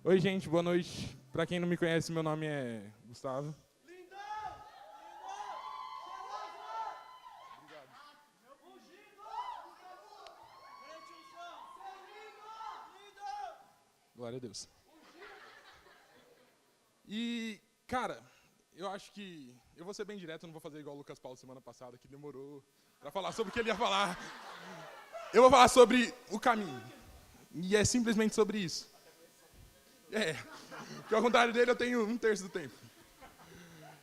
Oi, gente, boa noite. Para quem não me conhece, meu nome é Gustavo. Glória a Deus. E, cara, eu acho que eu vou ser bem direto, eu não vou fazer igual o Lucas Paulo semana passada, que demorou para falar sobre o que ele ia falar. Eu vou falar sobre o caminho. E é simplesmente sobre isso. Porque ao contrário dele, eu tenho 1/3 do tempo.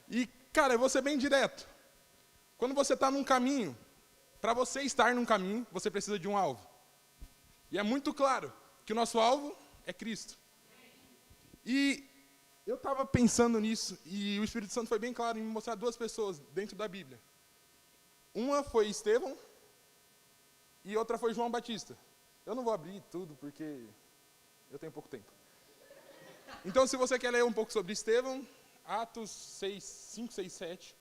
E, cara, eu vou ser bem direto. Quando você está num caminho, para você estar num caminho, você precisa de um alvo. E é muito claro que o nosso alvo é Cristo. E eu estava pensando nisso, e o Espírito Santo foi bem claro em me mostrar 2 pessoas dentro da Bíblia. Uma foi Estevão, e outra foi João Batista. Eu não vou abrir tudo, porque eu tenho pouco tempo. Então, se você quer ler um pouco sobre Estevão, Atos 6, 5, 6, 7,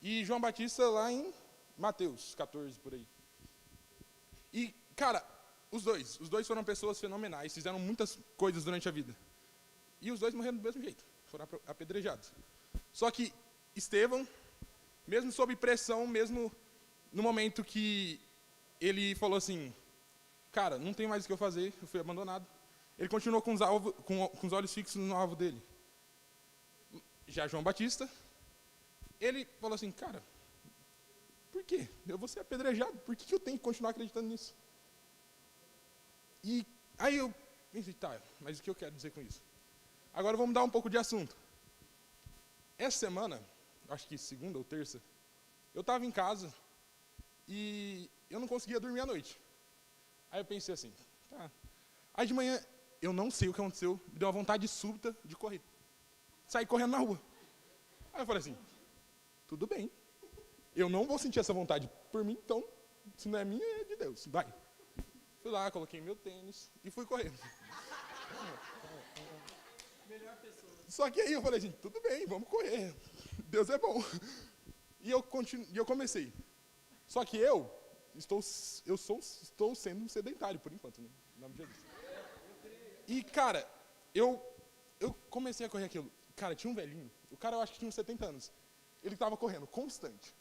e João Batista lá em Mateus 14, por aí. E, cara, os dois foram pessoas fenomenais, fizeram muitas coisas durante a vida. E os dois morreram do mesmo jeito, foram apedrejados. Só que Estevão, mesmo sob pressão, mesmo no momento que ele falou assim, cara, não tem mais o que eu fazer, eu fui abandonado, ele continuou com os olhos fixos no alvo dele. Já João Batista, ele falou assim, cara, por quê? Eu vou ser apedrejado, por que eu tenho que continuar acreditando nisso? E aí eu pensei, tá, mas o que eu quero dizer com isso? Agora vamos mudar um pouco de assunto. Essa semana, acho que segunda ou terça, eu estava em casa e eu não conseguia dormir à noite. Aí eu pensei assim, tá. Aí de manhã, eu não sei o que aconteceu, me deu uma vontade súbita de correr. Saí correndo na rua. Aí eu falei assim, tudo bem, eu não vou sentir essa vontade por mim, então, se não é minha, é de Deus, vai. Fui lá, coloquei meu tênis e fui correndo. Só que aí eu falei assim, tudo bem, vamos correr, Deus é bom. E eu comecei. Só que eu estou sendo um sedentário, por enquanto, né? Em nome de Jesus. E, cara, eu comecei a correr aquilo. Cara, tinha um velhinho, o cara eu acho que tinha uns 70 anos. Ele estava correndo constante.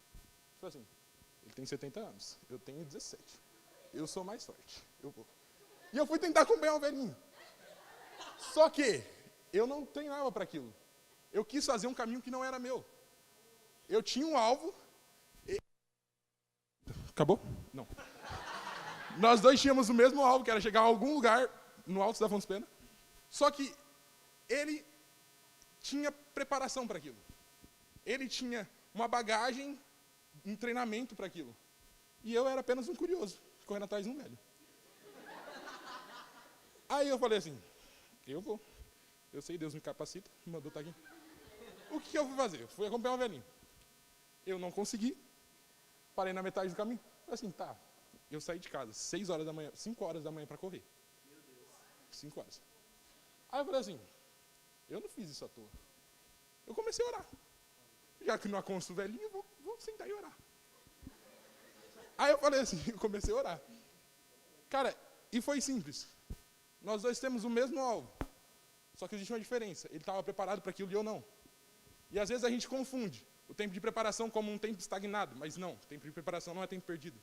Falei assim, ele tem 70 anos, eu tenho 17. Eu sou mais forte, eu vou. E eu fui tentar acompanhar o velhinho. Só que eu não treinava para aquilo. Eu quis fazer um caminho que não era meu. Eu tinha um alvo. Acabou? Não. Nós dois tínhamos o mesmo alvo, que era chegar a algum lugar no Alto da Afonso Pena. Só que ele tinha preparação para aquilo. Ele tinha uma bagagem, um treinamento para aquilo. E eu era apenas um curioso, correndo atrás de um velho. Aí eu falei assim, eu vou. Eu sei, Deus me capacita, me mandou estar aqui. O que eu fui fazer? Eu fui acompanhar o velhinho. Eu não consegui. Parei na metade do caminho. Falei assim, tá. Eu saí de casa 6 horas da manhã, 5 horas da manhã para correr. Meu Deus. 5 horas. Aí eu falei assim, eu não fiz isso à toa. Eu comecei a orar. Já que não aconso o velhinho, eu vou sentar e orar. Aí eu falei assim, eu comecei a orar. Cara, e foi simples. Nós dois temos o mesmo alvo. Só que existe uma diferença. Ele estava preparado para aquilo e eu não. E às vezes a gente confunde o tempo de preparação como um tempo estagnado. Mas não, tempo de preparação não é tempo perdido.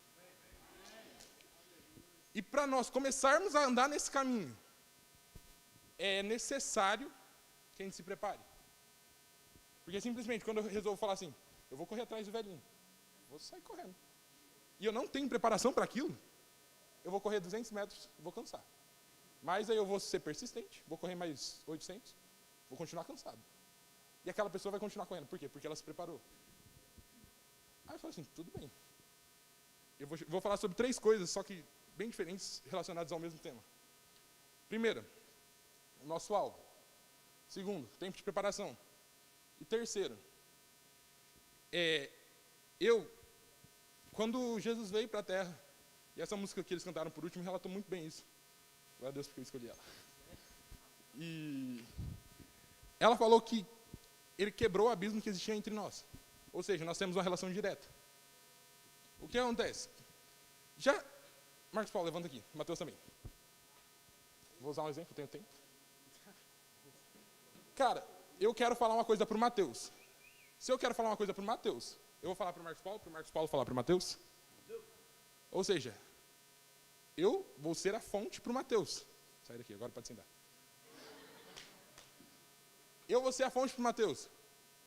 E para nós começarmos a andar nesse caminho, é necessário que a gente se prepare. Porque simplesmente quando eu resolvo falar assim, eu vou correr atrás do velhinho, vou sair correndo. E eu não tenho preparação para aquilo, eu vou correr 200 metros e vou cansar. Mas aí eu vou ser persistente, vou correr mais 800, vou continuar cansado. E aquela pessoa vai continuar correndo. Por quê? Porque ela se preparou. Aí eu falei assim, tudo bem. Eu vou falar sobre 3 coisas, só que bem diferentes, relacionadas ao mesmo tema. Primeiro, o nosso alvo. Segundo, tempo de preparação. E terceiro, quando Jesus veio para a Terra, e essa música que eles cantaram por último relatou muito bem isso. Glória a Deus porque eu escolhi ela. E ela falou que ele quebrou o abismo que existia entre nós. Ou seja, nós temos uma relação direta. O que acontece? Marcos Paulo, levanta aqui. Mateus também. Vou usar um exemplo, eu tenho tempo. cara, eu quero falar uma coisa para o Mateus. Se eu quero falar uma coisa para o Mateus, eu vou falar para o Marcos Paulo falar para o Mateus. Ou seja, eu vou ser a fonte para o Mateus. Sai daqui, agora pode sentar. Eu vou ser a fonte para o Mateus.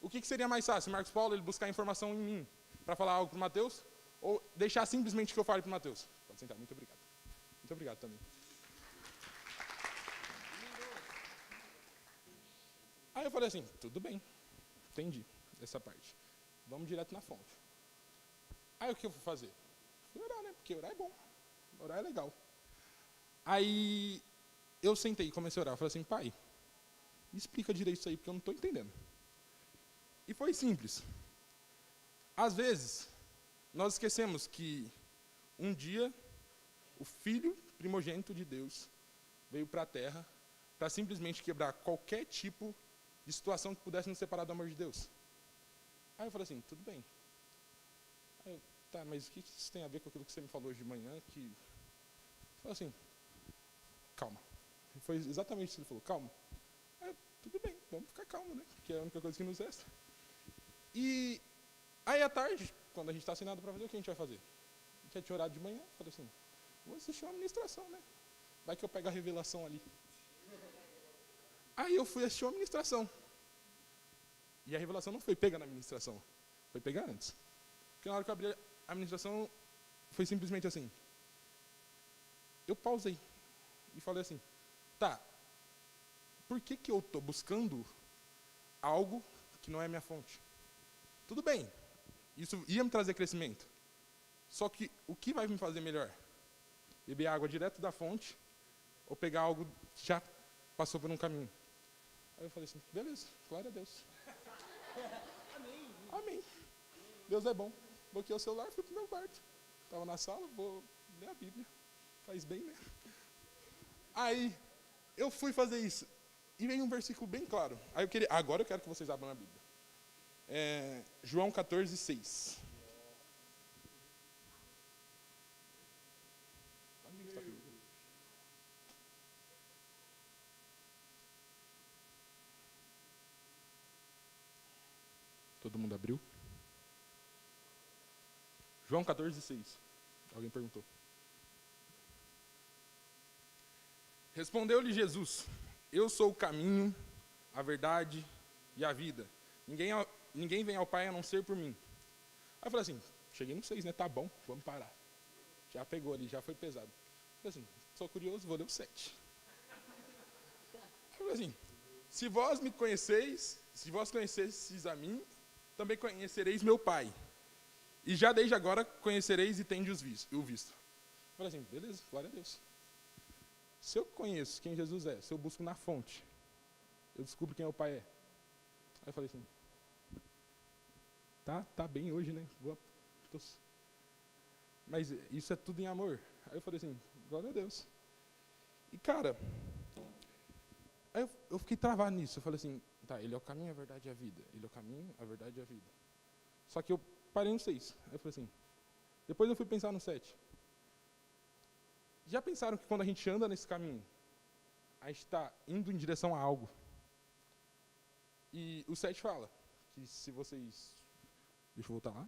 O que seria mais fácil? Marcos Paulo ele buscar informação em mim para falar algo para o Mateus? Ou deixar simplesmente que eu fale para o Mateus? Pode sentar, muito obrigado. Muito obrigado também. Aí eu falei assim, tudo bem, entendi essa parte. Vamos direto na fonte. Aí o que eu fui fazer? Fui orar, né? Porque orar é bom. Orar é legal. Aí eu sentei e comecei a orar. Eu falei assim, pai, me explica direito isso aí, porque eu não estou entendendo. E foi simples. Às vezes, nós esquecemos que um dia o Filho primogênito de Deus veio para a Terra para simplesmente quebrar qualquer tipo de situação que pudesse nos separar do amor de Deus. Aí eu falei assim, tudo bem. Aí eu, tá, mas o que isso tem a ver com aquilo que você me falou hoje de manhã? Eu falei assim, calma. Foi exatamente isso que ele falou, calma. Aí eu, tudo bem, vamos ficar calmo, né? Que é a única coisa que nos resta. E aí à tarde, quando a gente está sem nada para fazer, o que a gente vai fazer? A gente já tinha orado de manhã, eu falei assim, vou assistir uma ministração, né? Vai que eu pego a revelação ali. Aí eu fui assistir uma ministração. E a revelação não foi pega na ministração, foi pegar antes. Porque na hora que eu abri a ministração, foi simplesmente assim. Eu pausei e falei assim, tá, por que eu estou buscando algo que não é minha fonte? Tudo bem, isso ia me trazer crescimento. Só que o que vai me fazer melhor? Beber água direto da fonte ou pegar algo que já passou por um caminho? Aí eu falei assim, beleza, glória a Deus. Amém. Amém. Deus é bom. Bloqueei o celular, fui pro meu quarto. Estava na sala, vou ler a Bíblia. Faz bem, né? Aí, eu fui fazer isso. E veio um versículo bem claro. Aí agora eu quero que vocês abram a Bíblia. João 14, 6. Todo mundo abriu? João 14, 6. Alguém perguntou. Respondeu-lhe Jesus, eu sou o caminho, a verdade e a vida. Ninguém vem ao Pai a não ser por mim. Aí eu falei assim, cheguei no 6, né? Tá bom, vamos parar. Já pegou ali, já foi pesado. Eu falei assim, sou curioso, vou ler o 7. Aí eu falei assim, se vós me conheceis, se vós conhecesseis a mim, também conhecereis meu Pai. E já desde agora conhecereis e tendes o visto. Eu falei assim, beleza, glória a Deus. Se eu conheço quem Jesus é, se eu busco na fonte, eu descubro quem é o Pai é. Aí eu falei assim, tá bem hoje, né? Mas isso é tudo em amor. Aí eu falei assim, glória a Deus. E cara, aí eu fiquei travado nisso. Eu falei assim, tá, ele é o caminho, a verdade e a vida. Ele é o caminho, a verdade e a vida. Só que eu parei no 6. Aí eu falei assim, depois eu fui pensar no 7. Já pensaram que quando a gente anda nesse caminho, a gente está indo em direção a algo? E o 7 fala que se vocês... Deixa eu voltar lá.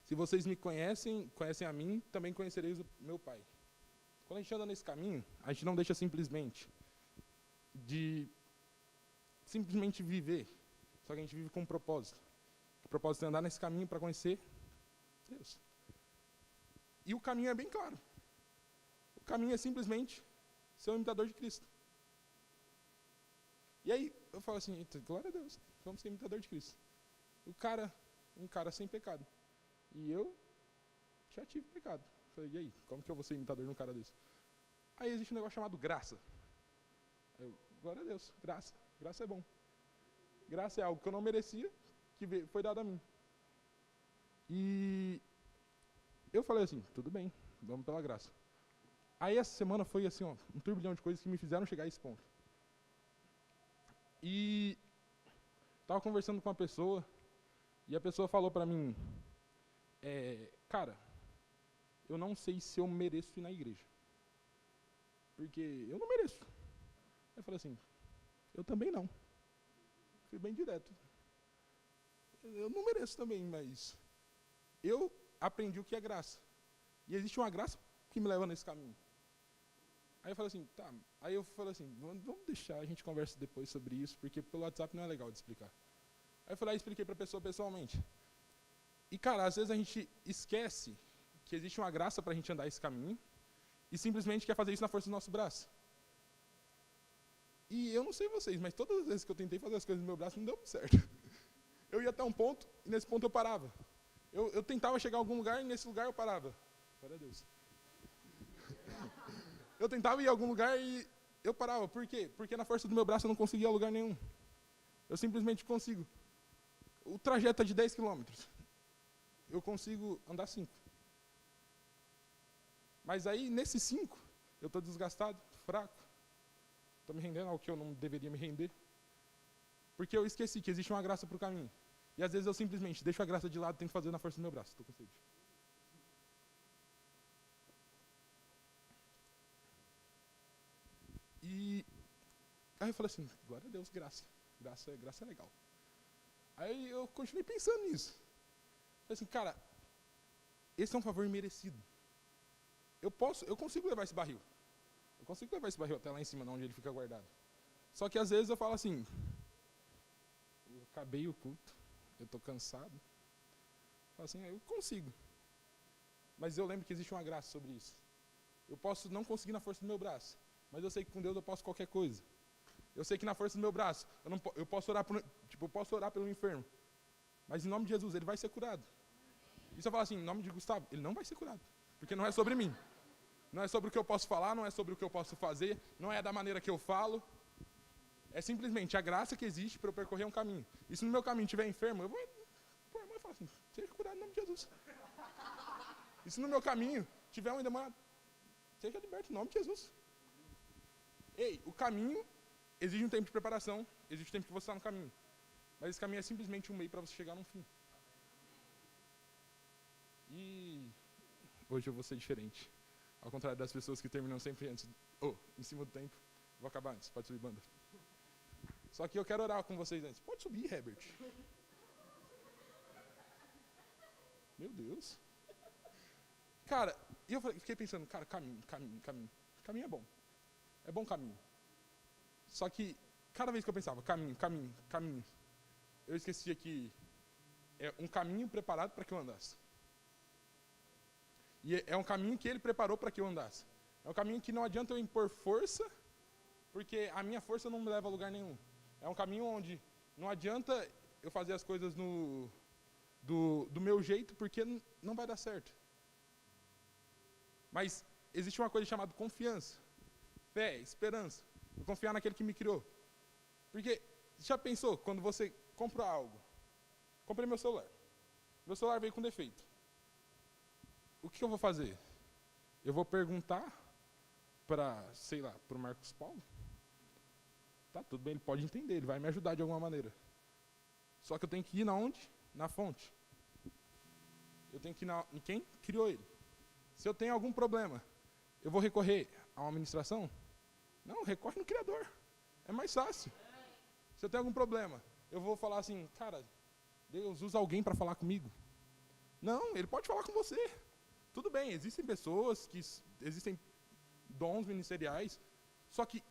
Se vocês me conhecem a mim, também conhecereis o meu Pai. Quando a gente anda nesse caminho, a gente não deixa simplesmente viver, só que a gente vive com um propósito. O propósito é andar nesse caminho para conhecer Deus. E o caminho é bem claro. O caminho é simplesmente ser um imitador de Cristo. E aí, eu falo assim, glória a Deus, vamos ser imitador de Cristo. Um cara sem pecado. E eu já tive pecado. Falei, e aí, como que eu vou ser imitador de um cara desse? Aí existe um negócio chamado graça. Glória a Deus, graça. Graça é bom. Graça é algo que eu não merecia, que foi dado a mim. E eu falei assim, tudo bem, vamos pela graça. Aí essa semana foi assim, ó, um turbilhão de coisas que me fizeram chegar a esse ponto. E estava conversando com uma pessoa, e a pessoa falou para mim, cara, eu não sei se eu mereço ir na igreja. Porque eu não mereço. Aí eu falei assim, eu também não. Fui bem direto. Eu não mereço também, mas eu aprendi o que é graça. E existe uma graça que me leva nesse caminho. Aí eu falei assim, tá. Aí eu falei assim, vamos deixar, a gente conversa depois sobre isso, porque pelo WhatsApp não é legal de explicar. Aí eu falei, expliquei para a pessoa pessoalmente. E cara, às vezes a gente esquece que existe uma graça para a gente andar esse caminho e simplesmente quer fazer isso na força do nosso braço. E eu não sei vocês, mas todas as vezes que eu tentei fazer as coisas no meu braço não deu muito certo. Eu ia até um ponto e nesse ponto eu parava. Eu tentava chegar a algum lugar e nesse lugar eu parava. Glória a Deus. Eu tentava ir a algum lugar e eu parava. Por quê? Porque na força do meu braço eu não conseguia ir a lugar nenhum. Eu simplesmente consigo. O trajeto é de 10 quilômetros. Eu consigo andar 5. Mas aí, nesses 5, eu estou desgastado, fraco. Estou me rendendo ao que eu não deveria me render. Porque eu esqueci que existe uma graça para o caminho. E às vezes eu simplesmente deixo a graça de lado e tento fazer na força do meu braço. Estou com sede. E aí eu falei assim, glória a Deus, graça. Graça é legal. Aí eu continuei pensando nisso. Falei assim, cara, esse é um favor merecido. Eu consigo levar esse barril. Eu consigo levar esse barril até lá em cima, onde ele fica guardado. Só que às vezes eu falo assim, eu acabei o culto, eu estou cansado. Eu falo assim, eu consigo. Mas eu lembro que existe uma graça sobre isso. Eu posso não conseguir na força do meu braço, mas eu sei que com Deus eu posso qualquer coisa. Eu sei que na força do meu braço, eu posso orar eu posso orar pelo enfermo. Mas em nome de Jesus, ele vai ser curado. E se eu falar assim, em nome de Gustavo, ele não vai ser curado. Porque não é sobre mim. Não é sobre o que eu posso falar, não é sobre o que eu posso fazer, não é da maneira que eu falo. É simplesmente a graça que existe para eu percorrer um caminho. E se no meu caminho estiver enfermo, eu vou pôr a mão e falar assim, seja curado em nome de Jesus. E se no meu caminho tiver um endemoniado, seja liberto em nome de Jesus. Ei, o caminho exige um tempo de preparação, exige um tempo que você está no caminho. Mas esse caminho é simplesmente um meio para você chegar num fim. E hoje eu vou ser diferente. Ao contrário das pessoas que terminam sempre antes, em cima do tempo. Vou acabar antes, pode subir, banda. Só que eu quero orar com vocês antes. Pode subir, Herbert. Meu Deus. Cara, e eu fiquei pensando, cara, caminho. Caminho é bom. É bom caminho. Só que, cada vez que eu pensava, caminho, eu esquecia que é um caminho preparado para que eu andasse. E é um caminho que ele preparou para que eu andasse. É um caminho que não adianta eu impor força, porque a minha força não me leva a lugar nenhum. É um caminho onde não adianta eu fazer as coisas do meu jeito, porque não vai dar certo. Mas existe uma coisa chamada confiança, fé, esperança. Eu confiar naquele que me criou. Porque, já pensou, quando você compra algo? Comprei meu celular. Meu celular veio com defeito. O que eu vou fazer? Eu vou perguntar para, sei lá, para o Marcos Paulo? Tá, tudo bem, ele pode entender, ele vai me ajudar de alguma maneira. Só que eu tenho que ir na onde? Na fonte. Eu tenho que ir em quem criou ele. Se eu tenho algum problema, eu vou recorrer a uma administração? Não, recorre no Criador. É mais fácil. Se eu tenho algum problema, eu vou falar assim, cara, Deus usa alguém para falar comigo. Não, ele pode falar com você. Tudo bem, existem pessoas que existem dons ministeriais, só que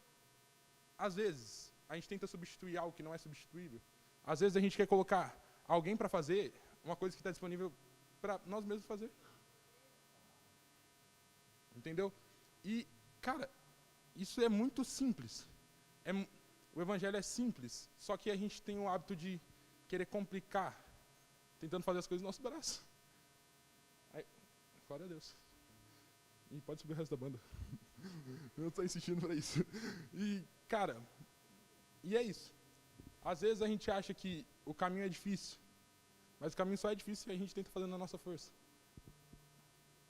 às vezes a gente tenta substituir algo que não é substituível. Às vezes a gente quer colocar alguém para fazer uma coisa que está disponível para nós mesmos fazer. Entendeu? E, cara, isso é muito simples. O evangelho é simples, só que a gente tem o hábito de querer complicar, tentando fazer as coisas no nosso braço. Aí, glória a Deus. E pode subir o resto da banda. Eu não estou insistindo para isso. E, cara, e é isso. Às vezes a gente acha que o caminho é difícil, mas o caminho só é difícil se a gente tenta fazer na nossa força.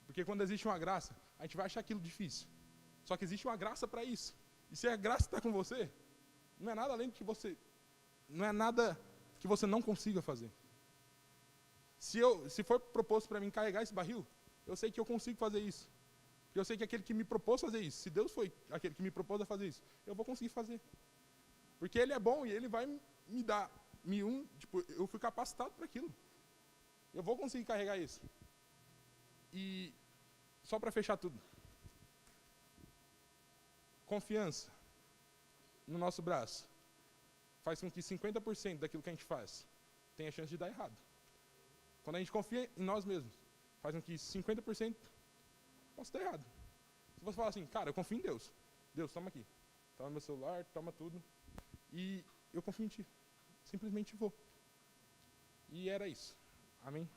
Porque quando existe uma graça, a gente vai achar aquilo difícil. Só que existe uma graça para isso. E se a graça está com você, não é nada além de que você... Não é nada que você não consiga fazer. Se for proposto para mim carregar esse barril, eu sei que eu consigo fazer isso. Porque eu sei que aquele que me propôs fazer isso, se Deus foi aquele que me propôs a fazer isso, eu vou conseguir fazer. Porque Ele é bom e Ele vai me dar, tipo, eu fui capacitado para aquilo. Eu vou conseguir carregar isso. E só para fechar tudo. Confiança no nosso braço faz com que 50% daquilo que a gente faz tenha chance de dar errado. Quando a gente confia em nós mesmos, faz com que 50% possa dar errado. Se você falar assim, cara, eu confio em Deus. Deus, toma aqui. Toma meu celular, toma tudo. E eu confio em ti. Simplesmente vou. E era isso. Amém?